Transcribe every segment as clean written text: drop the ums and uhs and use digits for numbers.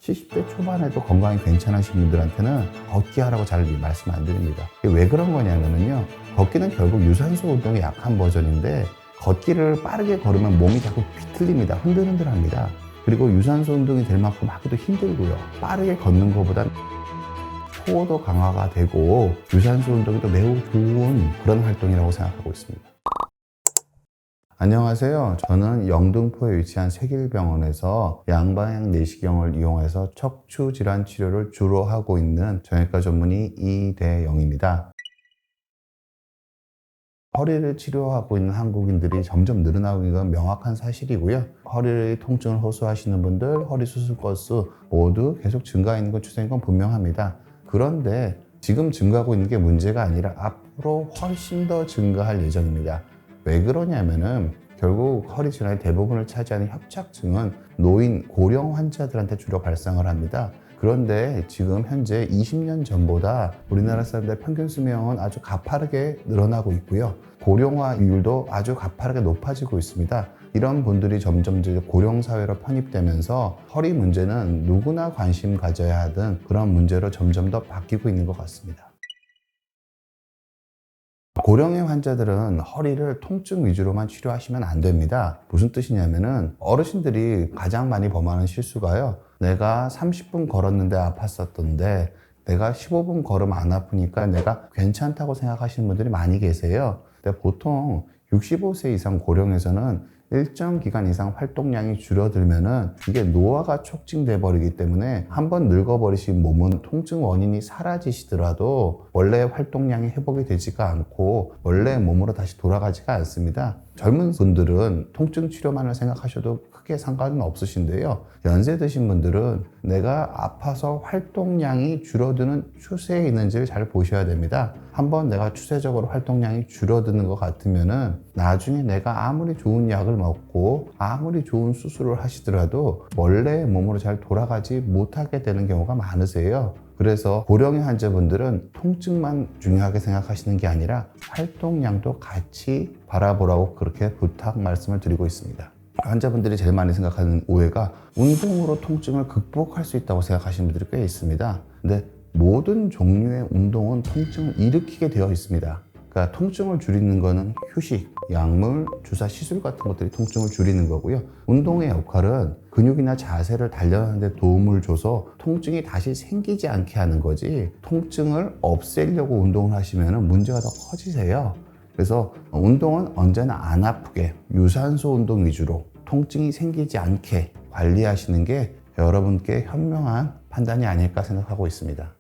70대 초반에도 건강이 괜찮으신 분들한테는 걷기 하라고 잘 말씀 안 드립니다. 왜 그런 거냐면요. 걷기는 결국 유산소 운동의 약한 버전인데 걷기를 빠르게 걸으면 몸이 자꾸 비틀립니다. 흔들흔들합니다. 그리고 유산소 운동이 될 만큼 하기도 힘들고요. 빠르게 걷는 것보단 코어도 강화가 되고 유산소 운동이 또 매우 좋은 그런 활동이라고 생각하고 있습니다. 안녕하세요. 저는 영등포에 위치한 세길병원에서 양방향 내시경을 이용해서 척추 질환 치료를 주로 하고 있는 정형외과 전문의 이대영입니다. 허리를 치료하고 있는 한국인들이 점점 늘어나고 있는 건 명확한 사실이고요. 허리 통증을 호소하시는 분들, 허리 수술 건수 모두 계속 증가하는 건 추세인 건 분명합니다. 그런데 지금 증가하고 있는 게 문제가 아니라 앞으로 훨씬 더 증가할 예정입니다. 왜 그러냐면은 결국 허리 질환의 대부분을 차지하는 협착증은 노인, 고령 환자들한테 주로 발생을 합니다. 그런데 지금 현재 20년 전보다 우리나라 사람들의 평균 수명은 아주 가파르게 늘어나고 있고요. 고령화율도 아주 가파르게 높아지고 있습니다. 이런 분들이 점점 고령 사회로 편입되면서 허리 문제는 누구나 관심 가져야 하던 그런 문제로 점점 더 바뀌고 있는 것 같습니다. 고령의 환자들은 허리를 통증 위주로만 치료하시면 안 됩니다. 무슨 뜻이냐면은 어르신들이 가장 많이 범하는 실수가요. 내가 30분 걸었는데 아팠었던데 내가 15분 걸으면 안 아프니까 내가 괜찮다고 생각하시는 분들이 많이 계세요. 근데 보통 65세 이상 고령에서는 일정 기간 이상 활동량이 줄어들면은 이게 노화가 촉진돼 버리기 때문에 한번 늙어버리신 몸은 통증 원인이 사라지시더라도 원래 활동량이 회복이 되지가 않고 원래 몸으로 다시 돌아가지가 않습니다. 젊은 분들은 통증 치료만을 생각하셔도 크게 상관은 없으신데요. 연세 드신 분들은 내가 아파서 활동량이 줄어드는 추세에 있는지를 잘 보셔야 됩니다. 한번 내가 추세적으로 활동량이 줄어드는 것 같으면은 나중에 내가 아무리 좋은 약을 먹고 아무리 좋은 수술을 하시더라도 원래 몸으로 잘 돌아가지 못하게 되는 경우가 많으세요. 그래서 고령의 환자분들은 통증만 중요하게 생각하시는 게 아니라 활동량도 같이 바라보라고 그렇게 부탁 말씀을 드리고 있습니다. 환자분들이 제일 많이 생각하는 오해가 운동으로 통증을 극복할 수 있다고 생각하시는 분들이 꽤 있습니다. 근데 모든 종류의 운동은 통증을 일으키게 되어 있습니다. 그러니까 통증을 줄이는 거는 휴식, 약물, 주사, 시술 같은 것들이 통증을 줄이는 거고요. 운동의 역할은 근육이나 자세를 단련하는 데 도움을 줘서 통증이 다시 생기지 않게 하는 거지 통증을 없애려고 운동을 하시면 문제가 더 커지세요. 그래서 운동은 언제나 안 아프게 유산소 운동 위주로 통증이 생기지 않게 관리하시는 게 여러분께 현명한 판단이 아닐까 생각하고 있습니다.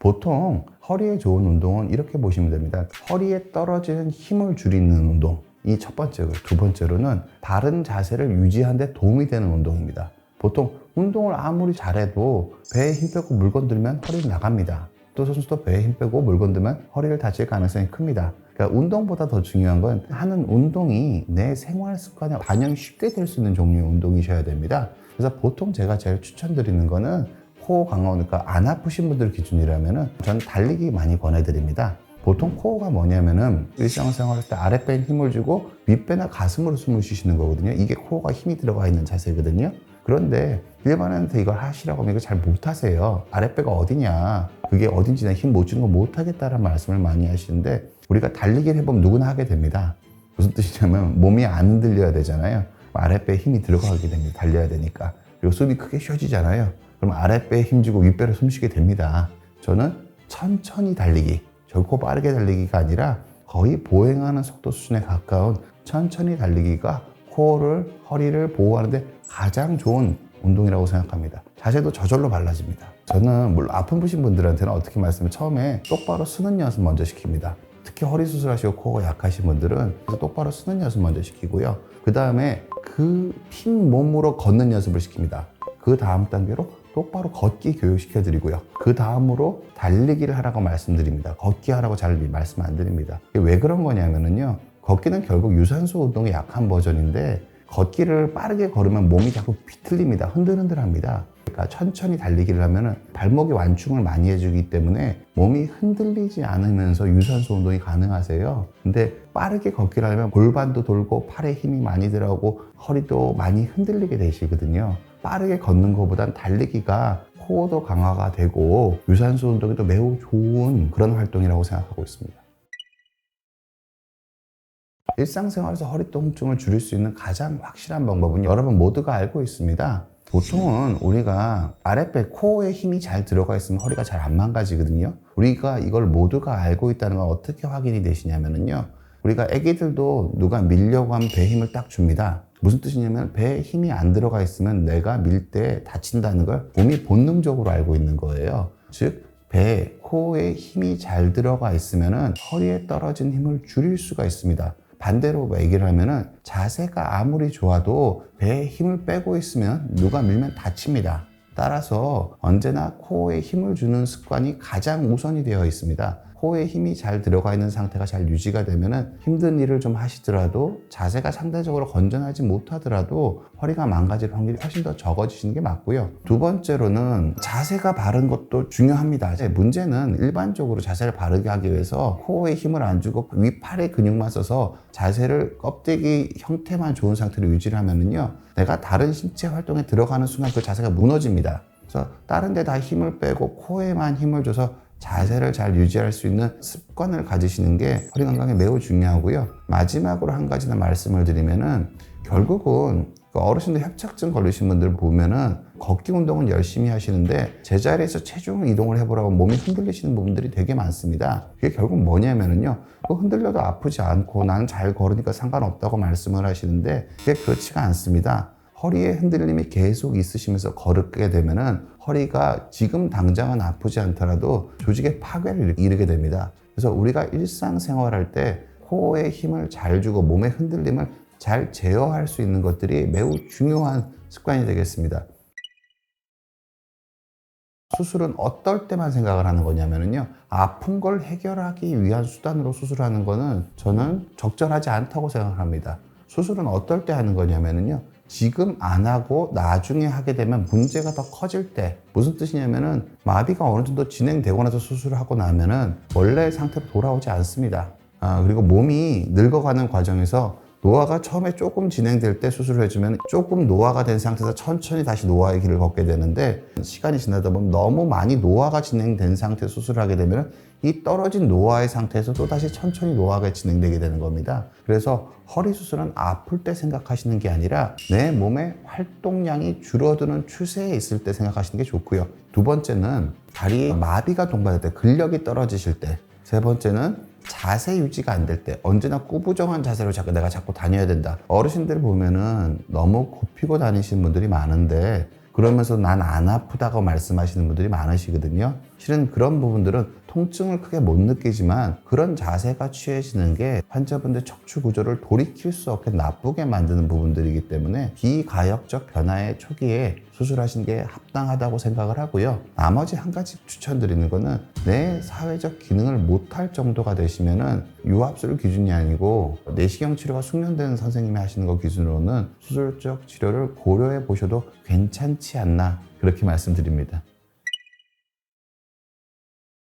보통 허리에 좋은 운동은 이렇게 보시면 됩니다. 허리에 떨어지는 힘을 줄이는 운동. 이 첫 번째고, 두 번째로는 바른 자세를 유지하는 데 도움이 되는 운동입니다. 보통 운동을 아무리 잘해도 배에 힘 빼고 물 건들면 허리가 나갑니다. 또 선수도 배에 힘 빼고 물 건들면 허리를 다칠 가능성이 큽니다. 그러니까 운동보다 더 중요한 건 하는 운동이 내 생활 습관에 반영이 쉽게 될 수 있는 종류의 운동이셔야 됩니다. 그래서 보통 제가 제일 추천드리는 거는 코어 강화, 그러니까 안 아프신 분들 기준이라면은 전 달리기 많이 권해드립니다. 보통 코어가 뭐냐면은 일상생활 할 때 아랫배에 힘을 주고 윗배나 가슴으로 숨을 쉬시는 거거든요. 이게 코어가 힘이 들어가 있는 자세거든요. 그런데 일반인한테 이걸 하시라고 하면 이거 잘 못하세요. 아랫배가 어디냐, 그게 어딘지 내가 힘 못 주는 거 못하겠다라는 말씀을 많이 하시는데 우리가 달리기를 해보면 누구나 하게 됩니다. 무슨 뜻이냐면 몸이 안 흔들려야 되잖아요. 아랫배에 힘이 들어가게 됩니다. 달려야 되니까. 그리고 숨이 크게 쉬어지잖아요. 그럼 아랫배에 힘주고 윗배로 숨쉬게 됩니다. 저는 천천히 달리기, 결코 빠르게 달리기가 아니라 거의 보행하는 속도 수준에 가까운 천천히 달리기가 코어를, 허리를 보호하는데 가장 좋은 운동이라고 생각합니다. 자세도 저절로 달라집니다. 저는 물론 아픈 분들한테는 어떻게 말씀을 처음에 똑바로 서는 연습 먼저 시킵니다. 특히 허리 수술하시고 코어가 약하신 분들은 똑바로 서는 연습 먼저 시키고요. 그 다음에 그 핀 몸으로 걷는 연습을 시킵니다. 그 다음 단계로 똑바로 걷기 교육시켜드리고요. 그 다음으로 달리기를 하라고 말씀드립니다. 걷기 하라고 잘 말씀 안 드립니다. 왜 그런 거냐면요. 걷기는 결국 유산소 운동의 약한 버전인데 걷기를 빠르게 걸으면 몸이 자꾸 비틀립니다. 흔들흔들합니다. 그러니까 천천히 달리기를 하면 발목이 완충을 많이 해주기 때문에 몸이 흔들리지 않으면서 유산소 운동이 가능하세요. 근데 빠르게 걷기를 하면 골반도 돌고 팔에 힘이 많이 들어가고 허리도 많이 흔들리게 되시거든요. 빠르게 걷는 것보단 달리기가 코어도 강화가 되고 유산소 운동에도 매우 좋은 그런 활동이라고 생각하고 있습니다. 일상생활에서 허리 통증을 줄일 수 있는 가장 확실한 방법은 여러분 모두가 알고 있습니다. 보통은 우리가 아랫배 코어에 힘이 잘 들어가 있으면 허리가 잘 안 망가지거든요. 우리가 이걸 모두가 알고 있다는 건 어떻게 확인이 되시냐면요. 우리가 애기들도 누가 밀려고 하면 배에 힘을 딱 줍니다. 무슨 뜻이냐면 배에 힘이 안 들어가 있으면 내가 밀 때 다친다는 걸 몸이 본능적으로 알고 있는 거예요. 즉 배, 코어에 힘이 잘 들어가 있으면 허리에 떨어진 힘을 줄일 수가 있습니다. 반대로 얘기를 하면은 자세가 아무리 좋아도 배에 힘을 빼고 있으면 누가 밀면 다칩니다. 따라서 언제나 코어에 힘을 주는 습관이 가장 우선이 되어 있습니다. 코어에 힘이 잘 들어가 있는 상태가 잘 유지가 되면은 힘든 일을 좀 하시더라도 자세가 상대적으로 건전하지 못하더라도 허리가 망가질 확률이 훨씬 더 적어지시는 게 맞고요. 두 번째로는 자세가 바른 것도 중요합니다. 문제는 일반적으로 자세를 바르게 하기 위해서 코어에 힘을 안 주고 윗팔의 근육만 써서 자세를 껍데기 형태만 좋은 상태로 유지를 하면은요, 내가 다른 신체 활동에 들어가는 순간 그 자세가 무너집니다. 그래서 다른 데 다 힘을 빼고 코어에만 힘을 줘서 자세를 잘 유지할 수 있는 습관을 가지시는 게 허리 건강에 매우 중요하고요. 마지막으로 한 가지나 말씀을 드리면은 결국은 어르신들 협착증 걸리신 분들 보면은 걷기 운동은 열심히 하시는데 제자리에서 체중 이동을 해보라고 몸이 흔들리시는 부분들이 되게 많습니다. 그게 결국 뭐냐면은요, 흔들려도 아프지 않고 나는 잘 걸으니까 상관없다고 말씀을 하시는데 그게 그렇지가 않습니다. 허리에 흔들림이 계속 있으시면서 걸게 되면은 허리가 지금 당장은 아프지 않더라도 조직의 파괴를 이르게 됩니다. 그래서 우리가 일상생활할 때 코어에 힘을 잘 주고 몸의 흔들림을 잘 제어할 수 있는 것들이 매우 중요한 습관이 되겠습니다. 수술은 어떨 때만 생각을 하는 거냐면요, 아픈 걸 해결하기 위한 수단으로 수술하는 거는 저는 적절하지 않다고 생각합니다. 수술은 어떨 때 하는 거냐면요, 지금 안 하고 나중에 하게 되면 문제가 더 커질 때, 무슨 뜻이냐면은 마비가 어느 정도 진행되고 나서 수술을 하고 나면은 원래 상태로 돌아오지 않습니다. 그리고 몸이 늙어가는 과정에서 노화가 처음에 조금 진행될 때 수술을 해주면 조금 노화가 된 상태에서 천천히 다시 노화의 길을 걷게 되는데, 시간이 지나다 보면 너무 많이 노화가 진행된 상태에서 수술을 하게 되면 이 떨어진 노화의 상태에서 또 다시 천천히 노화가 진행되게 되는 겁니다. 그래서 허리 수술은 아플 때 생각하시는 게 아니라 내 몸의 활동량이 줄어드는 추세에 있을 때 생각하시는 게 좋고요. 두 번째는 다리에 마비가 동반될 때, 근력이 떨어지실 때. 세 번째는 자세 유지가 안 될 때, 언제나 꾸부정한 자세로 내가 자꾸 다녀야 된다. 어르신들 보면은 너무 굽히고 다니시는 분들이 많은데 그러면서 난 안 아프다고 말씀하시는 분들이 많으시거든요. 실은 그런 부분들은 통증을 크게 못 느끼지만 그런 자세가 취해지는 게 환자분들 척추 구조를 돌이킬 수 없게 나쁘게 만드는 부분들이기 때문에 비가역적 변화의 초기에 수술하시는 게 합당하다고 생각을 하고요. 나머지 한 가지 추천드리는 거는 내 사회적 기능을 못할 정도가 되시면은 유압술 기준이 아니고 내시경 치료가 숙련된 선생님이 하시는 거 기준으로는 수술적 치료를 고려해 보셔도 괜찮지 않나, 그렇게 말씀드립니다.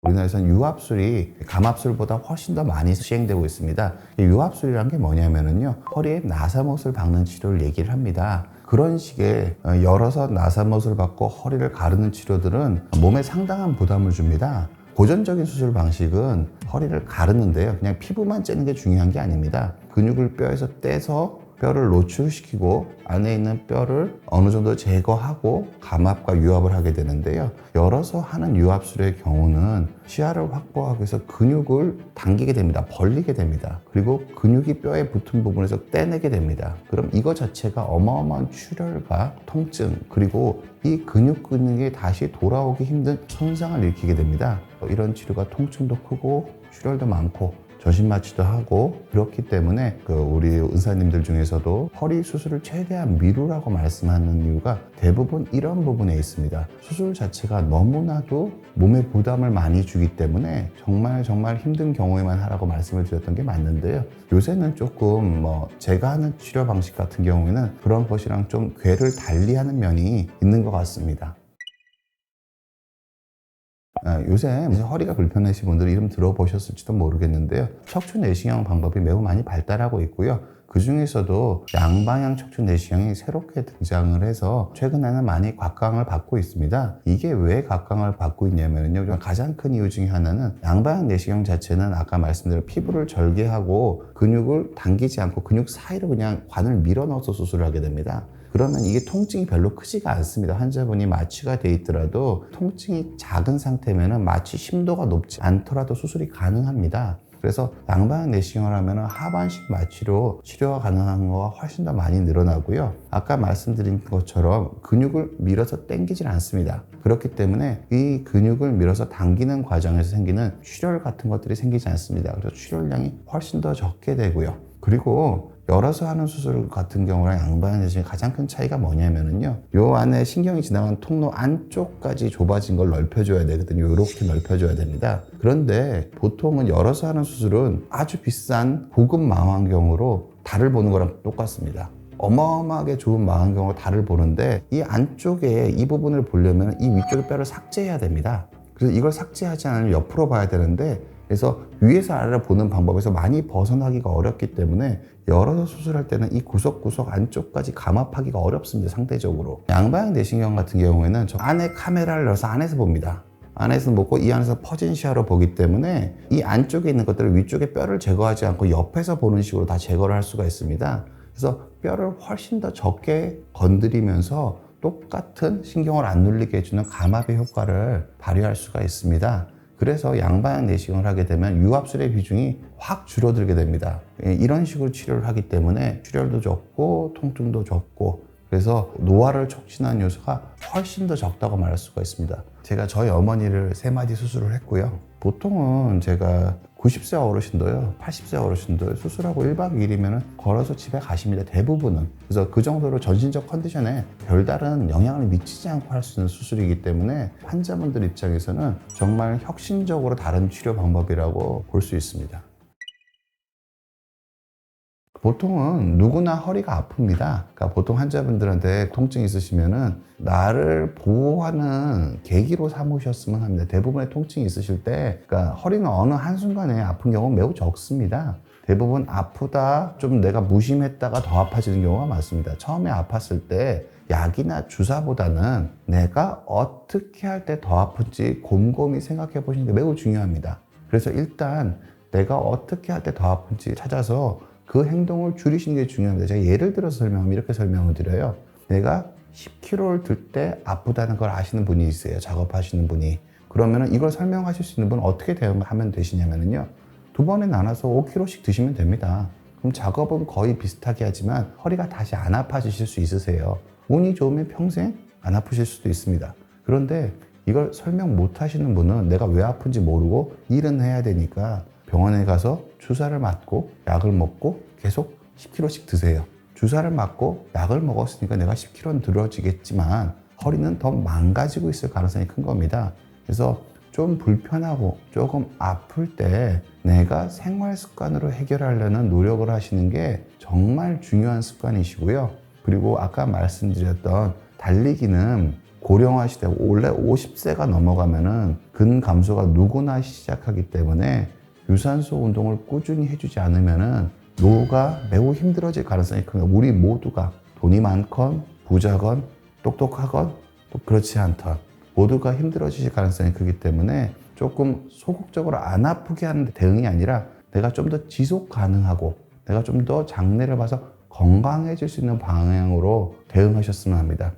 우리나라에서는 유압술이 감압술보다 훨씬 더 많이 시행되고 있습니다. 이 유압술이란 게 뭐냐면요, 허리에 나사못을 박는 치료를 얘기를 합니다. 그런 식의 열어서 나사못을 박고 허리를 가르는 치료들은 몸에 상당한 부담을 줍니다. 고전적인 수술 방식은 허리를 가르는데요, 그냥 피부만 째는 게 중요한 게 아닙니다. 근육을 뼈에서 떼서 뼈를 노출시키고 안에 있는 뼈를 어느 정도 제거하고 감압과 유압을 하게 되는데요, 열어서 하는 유압술의 경우는 시야를 확보하기 위해서 근육을 당기게 됩니다. 벌리게 됩니다. 그리고 근육이 뼈에 붙은 부분에서 떼내게 됩니다. 그럼 이거 자체가 어마어마한 출혈과 통증, 그리고 이 근육이 다시 돌아오기 힘든 손상을 일으키게 됩니다. 이런 치료가 통증도 크고 출혈도 많고 전신마취도 하고, 그렇기 때문에 우리 의사님들 중에서도 허리 수술을 최대한 미루라고 말씀하는 이유가 대부분 이런 부분에 있습니다. 수술 자체가 너무나도 몸에 부담을 많이 주기 때문에 정말 힘든 경우에만 하라고 말씀을 드렸던 게 맞는데요, 요새는 조금 제가 하는 치료 방식 같은 경우에는 그런 것이랑 좀 궤를 달리하는 면이 있는 것 같습니다. 요새 허리가 불편하신 분들 이름 들어보셨을지도 모르겠는데요, 척추 내시경 방법이 매우 많이 발달하고 있고요. 그 중에서도 양방향 척추 내시경이 새롭게 등장을 해서 최근에는 많이 곽강을 받고 있습니다. 이게 왜 곽강을 받고 있냐면요, 가장 큰 이유 중에 하나는 양방향 내시경 자체는 아까 말씀드린 피부를 절개하고 근육을 당기지 않고 근육 사이로 그냥 관을 밀어 넣어서 수술을 하게 됩니다. 그러면 이게 통증이 별로 크지가 않습니다. 환자분이 마취가 돼 있더라도 통증이 작은 상태면은 마취 심도가 높지 않더라도 수술이 가능합니다. 그래서 양방향 내시경을 하면 하반신 마취로 치료가 가능한 거가 훨씬 더 많이 늘어나고요. 아까 말씀드린 것처럼 근육을 밀어서 당기질 않습니다. 그렇기 때문에 이 근육을 밀어서 당기는 과정에서 생기는 출혈 같은 것들이 생기지 않습니다. 그래서 출혈량이 훨씬 더 적게 되고요. 그리고 열어서 하는 수술 같은 경우랑 양방향 내시경의 가장 큰 차이가 뭐냐면요, 요 안에 신경이 지나간 통로 안쪽까지 좁아진 걸 넓혀줘야 되거든요. 이렇게 넓혀줘야 됩니다. 그런데 보통은 열어서 하는 수술은 아주 비싼 고급 망원경으로 달을 보는 거랑 똑같습니다. 어마어마하게 좋은 망원경으로 달을 보는데 이 안쪽에 이 부분을 보려면 이 위쪽의 뼈를 삭제해야 됩니다. 그래서 이걸 삭제하지 않으면 옆으로 봐야 되는데, 그래서 위에서 아래로 보는 방법에서 많이 벗어나기가 어렵기 때문에 열어서 수술할 때는 이 구석구석 안쪽까지 감압하기가 어렵습니다. 상대적으로. 양방향 내시경 같은 경우에는 저 안에 카메라를 넣어서 안에서 봅니다. 안에서 보고 이 안에서 퍼진 시야로 보기 때문에 이 안쪽에 있는 것들을 위쪽에 뼈를 제거하지 않고 옆에서 보는 식으로 다 제거를 할 수가 있습니다. 그래서 뼈를 훨씬 더 적게 건드리면서 똑같은 신경을 안 눌리게 해주는 감압의 효과를 발휘할 수가 있습니다. 그래서 양방향 내시경을 하게 되면 유압술의 비중이 확 줄어들게 됩니다. 이런 식으로 치료를 하기 때문에 출혈도 적고 통증도 적고, 그래서 노화를 촉진하는 요소가 훨씬 더 적다고 말할 수가 있습니다. 제가 저희 어머니를 3마디 수술을 했고요. 보통은 제가 90세 어르신도요, 80세 어르신도 수술하고 1박 2일이면 걸어서 집에 가십니다. 대부분은. 그래서 그 정도로 전신적 컨디션에 별다른 영향을 미치지 않고 할 수 있는 수술이기 때문에 환자분들 입장에서는 정말 혁신적으로 다른 치료 방법이라고 볼 수 있습니다. 보통은 누구나 허리가 아픕니다. 그러니까 보통 환자분들한테 통증이 있으시면은 나를 보호하는 계기로 삼으셨으면 합니다. 대부분의 통증이 있으실 때, 그러니까 허리는 어느 한순간에 아픈 경우는 매우 적습니다. 대부분 아프다, 좀 내가 무심했다가 더 아파지는 경우가 많습니다. 처음에 아팠을 때 약이나 주사보다는 내가 어떻게 할 때 더 아픈지 곰곰이 생각해 보시는 게 매우 중요합니다. 그래서 일단 내가 어떻게 할 때 더 아픈지 찾아서 그 행동을 줄이시는 게 중요합니다. 제가 예를 들어서 설명하면 이렇게 설명을 드려요. 내가 10kg를 들 때 아프다는 걸 아시는 분이 있어요. 작업하시는 분이. 그러면 이걸 설명하실 수 있는 분은 어떻게 대응하면 되시냐면요, 2번에 나눠서 5kg씩 드시면 됩니다. 그럼 작업은 거의 비슷하게 하지만 허리가 다시 안 아파지실 수 있으세요. 운이 좋으면 평생 안 아프실 수도 있습니다. 그런데 이걸 설명 못 하시는 분은 내가 왜 아픈지 모르고 일은 해야 되니까 병원에 가서 주사를 맞고 약을 먹고 계속 10kg씩 드세요. 주사를 맞고 약을 먹었으니까 내가 10kg는 들어지겠지만 허리는 더 망가지고 있을 가능성이 큰 겁니다. 그래서 좀 불편하고 조금 아플 때 내가 생활 습관으로 해결하려는 노력을 하시는 게 정말 중요한 습관이시고요. 그리고 아까 말씀드렸던 달리기는 고령화 시대, 원래 50세가 넘어가면은 근 감소가 누구나 시작하기 때문에 유산소 운동을 꾸준히 해주지 않으면은 노후가 매우 힘들어질 가능성이 큽니다. 우리 모두가 돈이 많건 부자건 똑똑하건 또 그렇지 않던 모두가 힘들어지실 가능성이 크기 때문에 조금 소극적으로 안 아프게 하는 대응이 아니라 내가 좀 더 지속 가능하고 내가 좀 더 장래를 봐서 건강해질 수 있는 방향으로 대응하셨으면 합니다.